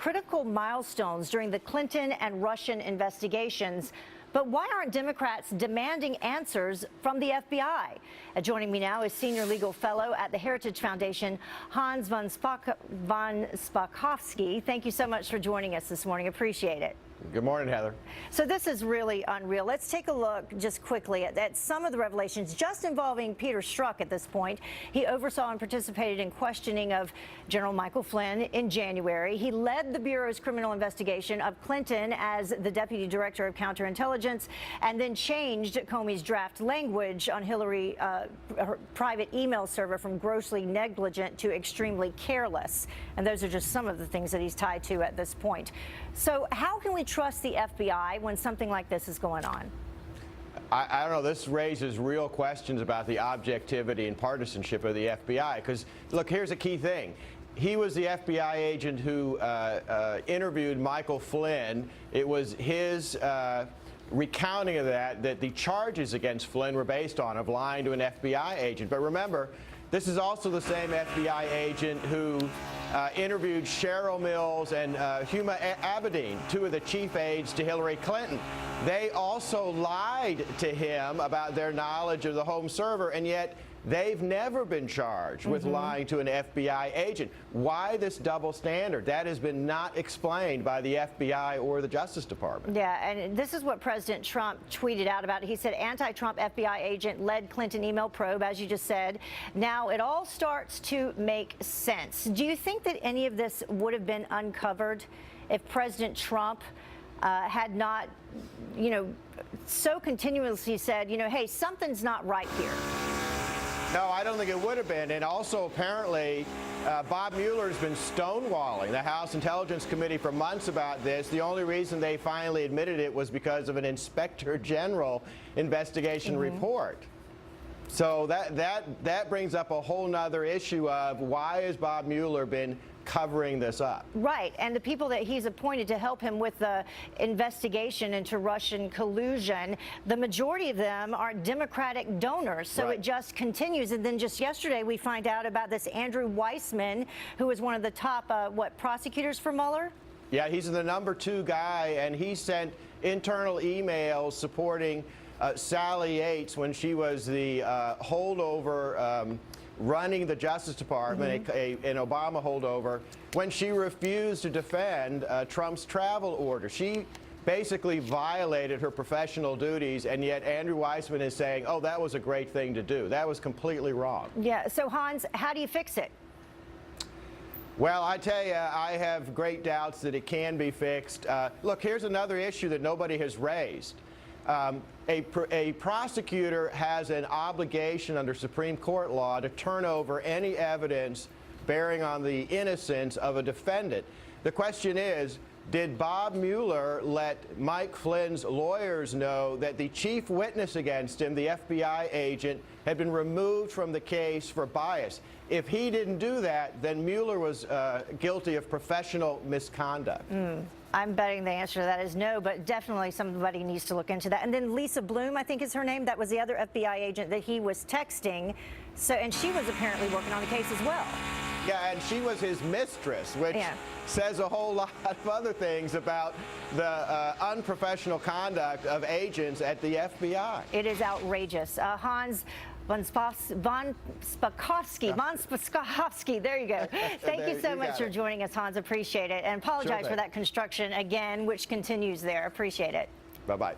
critical milestones during the Clinton and Russian investigations. But why aren't Democrats demanding answers from the FBI? Joining me now is Senior Legal Fellow at the Heritage Foundation, Hans von Spakovsky. Thank you so much for joining us this morning. Appreciate it. Good morning, Heather. So this is really unreal. Let's take a look just quickly at some of the revelations just involving Peter Strzok at this point. He oversaw and participated in questioning of General Michael Flynn in January. He led the Bureau's criminal investigation of Clinton as the Deputy Director of Counterintelligence and then changed Comey's draft language on Hillary, her private email server from grossly negligent to extremely careless. And those are just some of the things that he's tied to at this point. So how can we trust the FBI when something like this is going on? I don't know. This raises real questions about the objectivity and partisanship of the FBI. Because, look, here's a key thing. He was the FBI agent who interviewed Michael Flynn. It was his recounting of that the charges against Flynn were based on, of lying to an FBI agent. But remember, this is also the same FBI agent who interviewed Cheryl Mills and Huma Abedin, two of the chief aides to Hillary Clinton. They also lied to him about their knowledge of the home server, and yet they've never been charged with lying to an FBI agent. Why this double standard? That has been not explained by the FBI or the Justice Department. Yeah, and this is what President Trump tweeted out about it. He said, anti-Trump FBI agent led Clinton email probe, as you just said. Now it all starts to make sense. Do you think that any of this would have been uncovered if President Trump had not, so continuously said, hey, something's not right here? No, I don't think it would have been. And also, apparently, Bob Mueller has been stonewalling the House Intelligence Committee for months about this. The only reason they finally admitted it was because of an Inspector General investigation report. So that brings up a whole nother issue of why has Bob Mueller been covering this up? Right, and the people that he's appointed to help him with the investigation into Russian collusion, the majority of them are Democratic donors, so it just continues. And then just yesterday we find out about this Andrew Weissman, who is one of the top, prosecutors for Mueller? Yeah, he's the #2 guy, and he sent internal emails supporting Sally Yates when she was the holdover running the Justice Department, an Obama holdover, when she refused to defend Trump's travel order. She basically violated her professional duties, and yet Andrew Weissman is saying, oh, that was a great thing to do. That was completely wrong. Yeah, so Hans, how do you fix it? Well, I tell you, I have great doubts that it can be fixed. Look, here's another issue that nobody has raised. A prosecutor has an obligation under Supreme Court law to turn over any evidence bearing on the innocence of a defendant. The question is, did Bob Mueller let Mike Flynn's lawyers know that the chief witness against him, the FBI agent, had been removed from the case for bias? If he didn't do that, then Mueller was guilty of professional misconduct. I'm betting the answer to that is no, but definitely somebody needs to look into that. And then Lisa Bloom, I think is her name, that was the other FBI agent that he was texting. And she was apparently working on the case as well. Yeah, and she was his mistress, which says a whole lot of other things about the unprofessional conduct of agents at the FBI. It is outrageous. Hans von Spakovsky, there you go. Thank you so much for joining us, Hans. Appreciate it. And apologize for that construction again, which continues there. Appreciate it. Bye-bye.